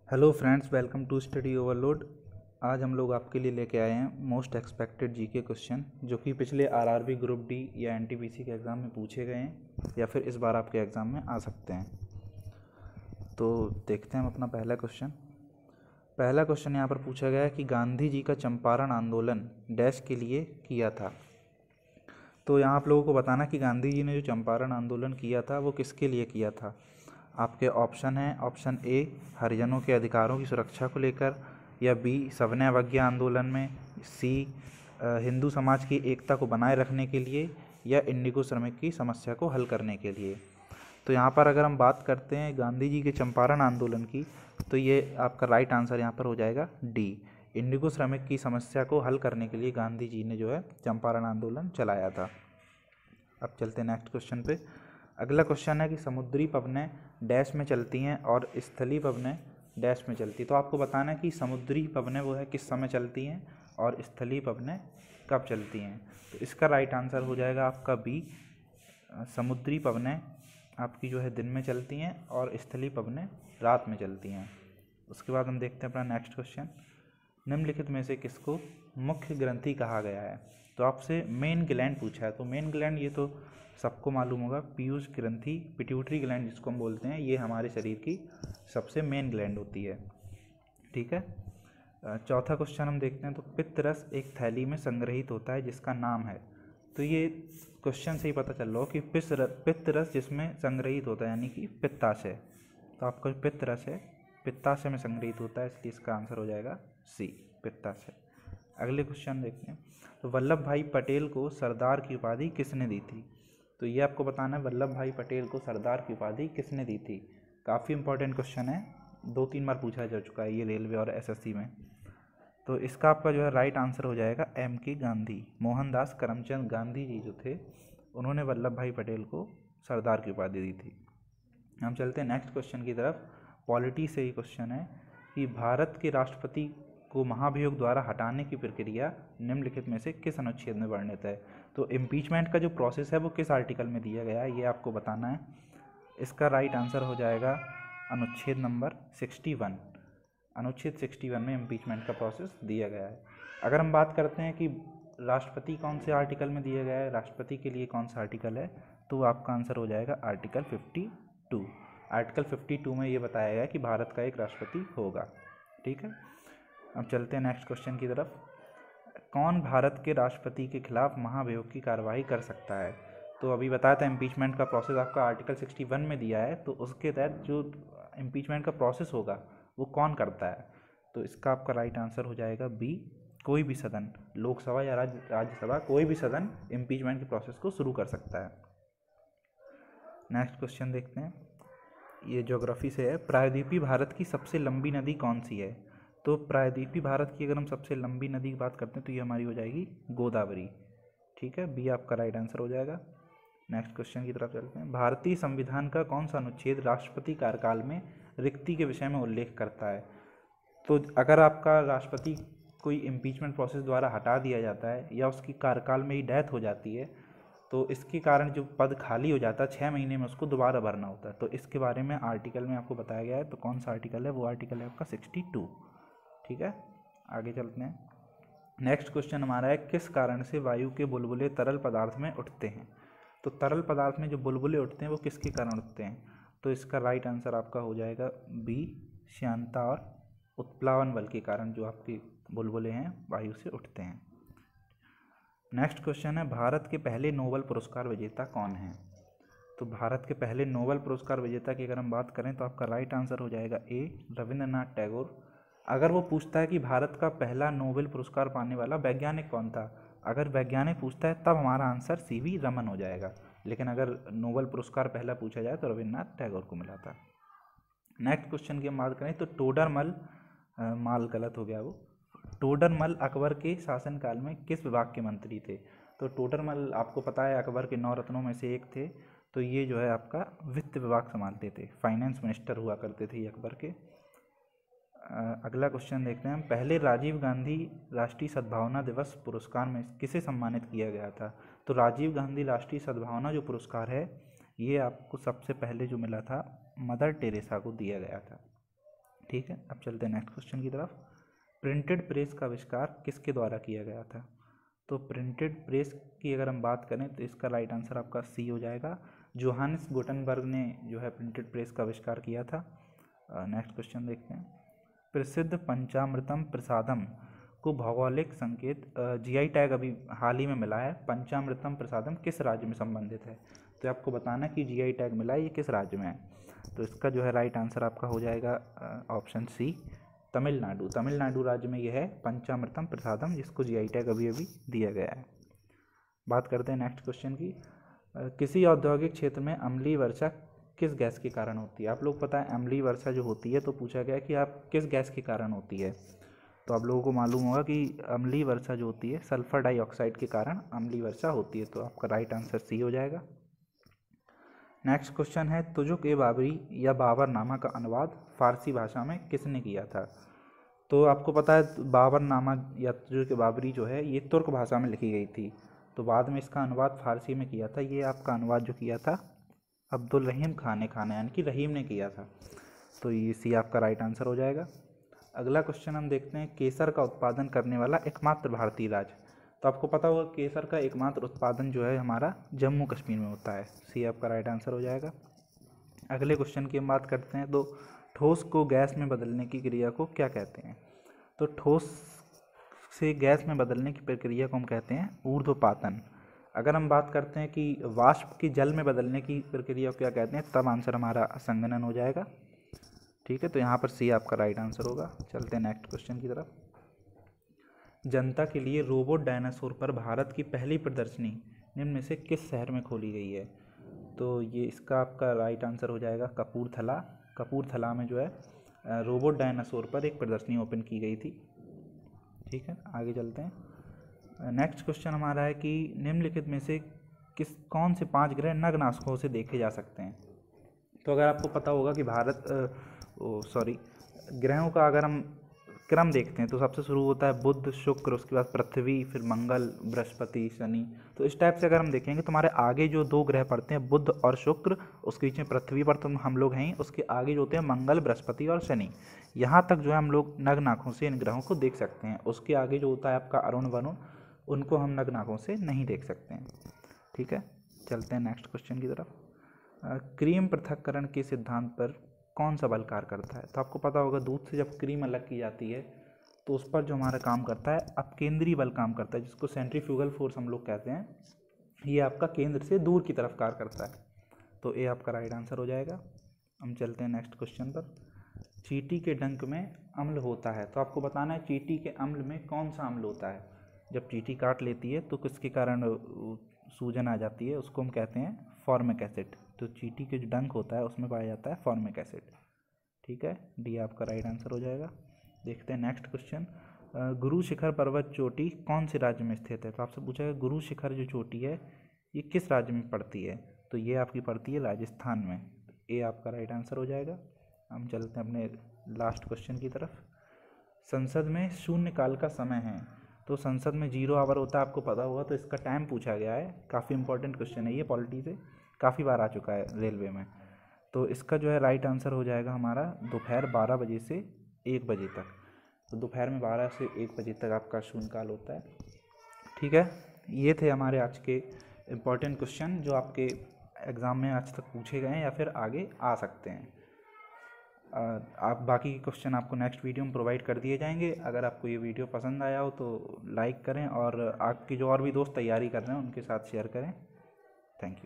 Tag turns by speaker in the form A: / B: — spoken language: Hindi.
A: Hello friends, welcome to Study Overload. आज हम लोग आपके लिए लेके आए हैं मोस्ट एक्सपेक्टेड जीके क्वेश्चन जो कि पिछले आरआरबी ग्रुप डी या एनटीपीसी के एग्ज़ाम में पूछे गए हैं या फिर इस बार आपके एग्ज़ाम में आ सकते हैं। तो देखते हैं हम अपना पहला क्वेश्चन यहाँ पर पूछा गया है कि गांधी जी का चंपारण आंदोलन डैश के लिए किया था। तो यहाँ आप लोगों को बताना कि गांधी जी ने जो चंपारण आंदोलन किया था वो किसके लिए किया था। आपके ऑप्शन है, ऑप्शन ए हरिजनों के अधिकारों की सुरक्षा को लेकर, या बी सविनय अवज्ञा आंदोलन में, सी हिंदू समाज की एकता को बनाए रखने के लिए, या इंडिगो श्रमिक की समस्या को हल करने के लिए। तो यहाँ पर अगर हम बात करते हैं गांधी जी के चंपारण आंदोलन की, तो ये आपका राइट आंसर यहाँ पर हो जाएगा डी, इंडिगो श्रमिक की समस्या को हल करने के लिए गांधी जी ने जो है चंपारण आंदोलन चलाया था। अब चलते हैं नेक्स्ट क्वेश्चन पे। अगला क्वेश्चन है कि समुद्री पवनें डैश में चलती हैं और स्थलीय पवनें डैश में चलती हैं। तो आपको बताना है कि समुद्री पवनें वो है किस समय चलती हैं और स्थलीय पवनें कब चलती हैं। तो इसका राइट आंसर हो जाएगा आपका बी, समुद्री पवनें आपकी जो है दिन में चलती हैं और स्थलीय पवनें रात में चलती हैं। उसके बाद हम देखते हैं अपना नेक्स्ट क्वेश्चन। निम्नलिखित में से किसको मुख्य ग्रंथि कहा गया है। तो आपसे मेन ग्लैंड पूछा है। तो मेन ग्लैंड ये तो सबको मालूम होगा, पीयूष ग्रंथि, पिट्यूटरी ग्लैंड जिसको हम बोलते हैं, ये हमारे शरीर की सबसे मेन ग्लैंड होती है। ठीक है। चौथा क्वेश्चन हम देखते हैं। तो पित्त रस एक थैली में संग्रहित होता है जिसका नाम है। तो ये क्वेश्चन से ही पता चल रहा हो कि पित्त रस जिसमें संग्रहित होता है यानी कि पित्ताशय। तो आपका पित्त रस है पित्ताशय में संग्रहित होता है, इसलिए इसका आंसर हो जाएगा सी, पित्ताशय। अगले क्वेश्चन देखते हैं। तो वल्लभ भाई पटेल को सरदार की उपाधि किसने दी थी। तो ये आपको बताना है वल्लभ भाई पटेल को सरदार की उपाधि किसने दी थी। काफ़ी इंपॉर्टेंट क्वेश्चन है, 2-3 बार पूछा जा चुका है ये रेलवे और एसएससी में। तो इसका आपका जो है राइट आंसर हो जाएगा एम के गांधी, मोहनदास करमचंद गांधी जी जो थे उन्होंने वल्लभ भाई पटेल को सरदार की उपाधि दी थी। हम चलते हैं नेक्स्ट क्वेश्चन की तरफ। पॉलिटी से ही क्वेश्चन है कि भारत के राष्ट्रपति को महाभियोग द्वारा हटाने की प्रक्रिया निम्नलिखित में से किस अनुच्छेद में वर्णित है। तो इम्पीचमेंट का जो प्रोसेस है वो किस आर्टिकल में दिया गया है ये आपको बताना है। इसका राइट आंसर हो जाएगा अनुच्छेद नंबर 61। अनुच्छेद 61 में इम्पीचमेंट का प्रोसेस दिया गया है। अगर हम बात करते हैं कि राष्ट्रपति कौन से आर्टिकल में दिया गया है, राष्ट्रपति के लिए कौन सा आर्टिकल है, तो आपका आंसर हो जाएगा आर्टिकल 52। आर्टिकल 52 में ये बताया गया है कि भारत का एक राष्ट्रपति होगा। ठीक है। अब चलते हैं नेक्स्ट क्वेश्चन की तरफ। कौन भारत के राष्ट्रपति के खिलाफ महाभियोग की कार्रवाई कर सकता है। तो अभी बताया था इम्पीचमेंट का प्रोसेस आपका आर्टिकल 61 में दिया है, तो उसके तहत जो इम्पीचमेंट का प्रोसेस होगा वो कौन करता है। तो इसका आपका राइट आंसर हो जाएगा बी, कोई भी सदन, लोकसभा या राज्यसभा, कोई भी सदन इम्पीचमेंट के प्रोसेस को शुरू कर सकता है। नेक्स्ट क्वेश्चन देखते हैं। ये ज्योग्राफी से है। प्रायद्वीपीय भारत की सबसे लंबी नदी कौन सी है। तो प्रायद्वीपीय भारत की अगर हम सबसे लंबी नदी की बात करते हैं तो ये हमारी हो जाएगी गोदावरी। ठीक है, बी आपका राइट आंसर हो जाएगा। नेक्स्ट क्वेश्चन की तरफ चलते हैं। भारतीय संविधान का कौन सा अनुच्छेद राष्ट्रपति कार्यकाल में रिक्ति के विषय में उल्लेख करता है। तो अगर आपका राष्ट्रपति कोई इम्पीचमेंट प्रोसेस द्वारा हटा दिया जाता है या उसकी कार्यकाल में ही डेथ हो जाती है, तो इसके कारण जो पद खाली हो जाता है 6 महीने में उसको दोबारा भरना होता है। तो इसके बारे में आर्टिकल में आपको बताया गया है। तो कौन सा आर्टिकल है, वो आर्टिकल है आपका 62। ठीक है, आगे चलते हैं। नेक्स्ट क्वेश्चन हमारा है, किस कारण से वायु के बुलबुले तरल पदार्थ में उठते हैं। तो तरल पदार्थ में जो बुलबुले उठते हैं वो किसके कारण उठते हैं। तो इसका राइट आंसर आपका हो जाएगा बी, श्यानता और उत्प्लावन बल के कारण जो आपके बुलबुले हैं वायु से उठते हैं। नेक्स्ट क्वेश्चन है, भारत के पहले नोबेल पुरस्कार विजेता कौन है। तो भारत के पहले नोबेल पुरस्कार विजेता की अगर हम बात करें तो आपका राइट आंसर हो जाएगा ए, रविंद्रनाथ टैगोर। अगर वो पूछता है कि भारत का पहला नोबेल पुरस्कार पाने वाला वैज्ञानिक कौन था, अगर वैज्ञानिक पूछता है तब हमारा आंसर CV रमन हो जाएगा, लेकिन अगर नोबेल पुरस्कार पहला पूछा जाए तो रविंद्रनाथ टैगोर को मिला था। नेक्स्ट क्वेश्चन की हम बात करें तो टोडरमल, माल गलत हो गया वो, टोडरमल अकबर के शासनकाल में किस विभाग के मंत्री थे। तो टोडरमल आपको पता है अकबर के 9 रत्नों में से एक थे। तो ये जो है आपका वित्त विभाग संभालते थे, फाइनेंस मिनिस्टर हुआ करते थे ये अकबर के। अगला क्वेश्चन देखते हैं हम। पहले राजीव गांधी राष्ट्रीय सद्भावना दिवस पुरस्कार में किसे सम्मानित किया गया था। तो राजीव गांधी राष्ट्रीय सद्भावना जो पुरस्कार है ये आपको सबसे पहले जो मिला था मदर टेरेसा को दिया गया था। ठीक है, अब चलते हैं नेक्स्ट क्वेश्चन की तरफ। प्रिंटेड प्रेस का आविष्कार किसके द्वारा किया गया था? तो प्रिंटेड प्रेस की अगर हम बात करें तो इसका राइट आंसर आपका सी हो जाएगा। जोहानिस गुटेनबर्ग ने जो है प्रिंटेड प्रेस का आविष्कार किया था। नेक्स्ट क्वेश्चन देखते हैं। प्रसिद्ध पंचामृतम प्रसादम को भौगोलिक संकेत जीआई टैग अभी हाल ही में मिला है। पंचामृतम प्रसादम किस राज्य में संबंधित है? तो आपको बताना है कि जीआई टैग मिला है ये किस राज्य में है। तो इसका जो है राइट आंसर आपका हो जाएगा ऑप्शन सी, तमिलनाडु। तमिलनाडु राज्य में यह है पंचामृतम प्रसादम, जिसको जीआई टैग अभी अभी दिया गया है। बात करते हैं नेक्स्ट क्वेश्चन की। किसी औद्योगिक क्षेत्र में अम्लीय वर्षा किस गैस के कारण होती है? आप लोग पता है अम्लीय वर्षा जो होती है, तो पूछा गया कि आप किस गैस के कारण होती है। तो आप लोगों को मालूम होगा कि अम्लीय वर्षा जो होती है सल्फर डाइऑक्साइड के कारण अम्लीय वर्षा होती है। तो आपका राइट आंसर सी हो जाएगा। नेक्स्ट क्वेश्चन है, तुजुक ए बाबरी या बाबरनामा का अनुवाद फारसी भाषा में किसने किया था? तो आपको पता है बाबरनामा या तुजुक ए बाबरी जो है ये तुर्क भाषा में लिखी गई थी, तो बाद में इसका अनुवाद फारसी में किया था। ये आपका अनुवाद जो किया था अब्दुल रहीम खान यानी कि रहीम ने किया था। तो ये सी आपका राइट आंसर हो जाएगा। अगला क्वेश्चन हम देखते हैं, केसर का उत्पादन करने वाला एकमात्र भारतीय राज्य। तो आपको पता होगा केसर का एकमात्र उत्पादन जो है हमारा जम्मू कश्मीर में होता है। सी आपका राइट आंसर हो जाएगा। अगले क्वेश्चन की हम बात करते हैं, तो ठोस को गैस में बदलने की क्रिया को क्या कहते हैं? तो ठोस से गैस में बदलने की प्रक्रिया को हम कहते हैं ऊर्ध्वपातन। अगर हम बात करते हैं कि वाष्प की जल में बदलने की प्रक्रिया को क्या कहते हैं, तब आंसर हमारा असंघनन हो जाएगा। ठीक है, तो यहाँ पर सी आपका राइट आंसर होगा। चलते हैं नेक्स्ट क्वेश्चन की तरफ। जनता के लिए रोबोट डायनासोर पर भारत की पहली प्रदर्शनी निम्न में से किस शहर में खोली गई है? तो ये इसका आपका राइट आंसर हो जाएगा कपूरथला। कपूरथला में जो है रोबोट डायनासोर पर एक प्रदर्शनी ओपन की गई थी। ठीक है, आगे चलते हैं। नेक्स्ट क्वेश्चन हमारा है कि निम्नलिखित में से कौन से 5 ग्रह नग्न आंखों से देखे जा सकते हैं? तो अगर आपको पता होगा कि ग्रहों का अगर हम क्रम देखते हैं तो सबसे शुरू होता है बुध, शुक्र, उसके बाद पृथ्वी, फिर मंगल, बृहस्पति, शनि। तो इस टाइप से अगर हम देखेंगे तो हमारे आगे जो 2 ग्रह पड़ते हैं बुध और शुक्र, उसके बीच में पृथ्वी पर तो हम लोग हैं, उसके आगे जो होते हैं मंगल, बृहस्पति और शनि। यहाँ तक जो है हम लोग नग्न आँखों से इन ग्रहों को देख सकते हैं। उसके आगे जो होता है आपका अरुण, वरुण, उनको हम नग्न आँखों से नहीं देख सकते हैं। ठीक है, चलते हैं नेक्स्ट क्वेश्चन की तरफ। क्रीम पृथक्करण के सिद्धांत पर कौन सा बल कार्य करता है? तो आपको पता होगा दूध से जब क्रीम अलग की जाती है तो उस पर जो हमारा काम करता है अपकेंद्रीय बल काम करता है, जिसको सेंट्रीफ्यूगल फोर्स हम लोग कहते हैं। ये आपका केंद्र से दूर की तरफ कार्य करता है। तो ये आपका राइट आंसर हो जाएगा। हम चलते हैं नेक्स्ट क्वेश्चन पर। चींटी के डंक में अम्ल होता है, तो आपको बताना है चींटी के अम्ल में कौन सा अम्ल होता है। जब चींटी काट लेती है तो किसके कारण सूजन आ जाती है, उसको हम कहते हैं फॉर्मिक एसिड। तो चींटी के जो डंक होता है उसमें पाया जाता है फॉर्मिक एसिड। ठीक है, डी आपका राइट आंसर हो जाएगा। देखते हैं नेक्स्ट क्वेश्चन। गुरु शिखर पर्वत चोटी कौन से राज्य में स्थित है? तो आपसे पूछा है गुरु शिखर जो चोटी है ये किस राज्य में पड़ती है? तो ये आपकी पड़ती है राजस्थान में। ए आपका राइट आंसर हो जाएगा। हम चलते हैं अपने लास्ट क्वेश्चन की तरफ। संसद में शून्यकाल का समय है, तो संसद में 0 आवर होता है, आपको पता होगा। तो इसका टाइम पूछा गया है, काफ़ी इंपॉर्टेंट क्वेश्चन है ये, पॉलिटी से काफ़ी बार आ चुका है रेलवे में। तो इसका जो है राइट आंसर हो जाएगा हमारा दोपहर 12 बजे से 1 बजे तक। तो दोपहर में 12 से 1 बजे तक आपका शून्यकाल होता है। ठीक है, ये थे हमारे आज के इम्पॉर्टेंट क्वेश्चन जो आपके एग्ज़ाम में आज तक पूछे गए हैं या फिर आगे आ सकते हैं। आप बाकी के क्वेश्चन आपको नेक्स्ट वीडियो में प्रोवाइड कर दिए जाएंगे। अगर आपको ये वीडियो पसंद आया हो तो लाइक करें और आपके जो और भी दोस्त तैयारी कर रहे हैं उनके साथ शेयर करें। Thank you.